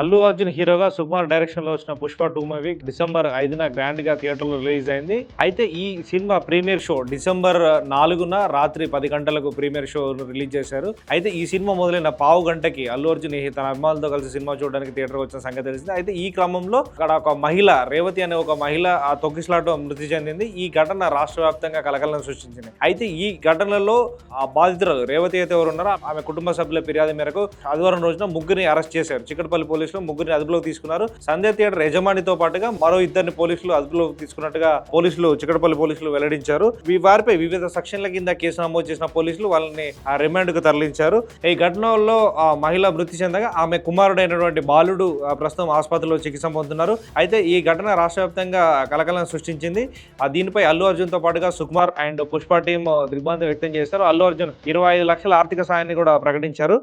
అల్లు అర్జున్ హీరోగా సుకుమార్ డైరెక్షన్ లో వచ్చిన పుష్ప 2 మూవీ డిసెంబర్ 5న గ్రాండ్ గా థియేటర్ లో రిలీజ్ అయింది. అయితే ఈ సినిమా ప్రీమియర్ షో డిసెంబర్ 4న రాత్రి 10 గంటలకు ప్రీమియర్ షో రిలీజ్ చేశారు. అయితే ఈ సినిమా మొదలైన పావు గంటకి అల్లు అర్జున్ తన అభిమానులతో కలిసి సినిమా చూడడానికి థియేటర్ వచ్చిన సంగతి తెలిసింది. అయితే ఈ క్రమంలో అక్కడ ఒక మహిళ రేవతి అనే ఒక మహిళ ఆ తొక్కిసలాట మృతి చెందింది. ఈ ఘటన రాష్ట్ర వ్యాప్తంగా కలకలం సృష్టించింది. అయితే ఈ ఘటనలో ఆ బాధితురాలు రేవతి అయితే ఎవరు ఉన్నారో ఆమె కుటుంబ సభ్యుల ఫిర్యాదు మేరకు ఆదివారం రోజున ముగ్గురిని అరెస్ట్ చేశారు. చిక్కడపల్లి పోలీసులు ముగ్గురిని అదుపులోకి తీసుకున్నారు. సంధ్య థియేటర్ యజమానితో పాటుగా మరో ఇద్దరిని పోలీసులు అదుపులోకి తీసుకున్నట్టుగా చిక్కడపల్లి పోలీసులు వెల్లడించారు. వారిపై వివిధ సెక్షన్ల కింద కేసు నమోదు చేసిన పోలీసులు వాళ్ళని రిమాండ్ కు తరలించారు. ఈ ఘటనలో ఆ మహిళ మృతి చెందగా ఆమె కుమారుడైనటువంటి బాలుడు ప్రస్తుతం ఆసుపత్రిలో చికిత్స పొందుతున్నారు. అయితే ఈ ఘటన రాష్ట్ర వ్యాప్తంగా కలకలం సృష్టించింది. దీనిపై అల్లు అర్జున్ తో పాటుగా సుకుమార్ అండ్ పుష్ప టీం దిగ్భ్రాంతి వ్యక్తం చేశారు. అల్లు అర్జున్ 25 లక్షల ఆర్థిక సాయాన్ని కూడా ప్రకటించారు.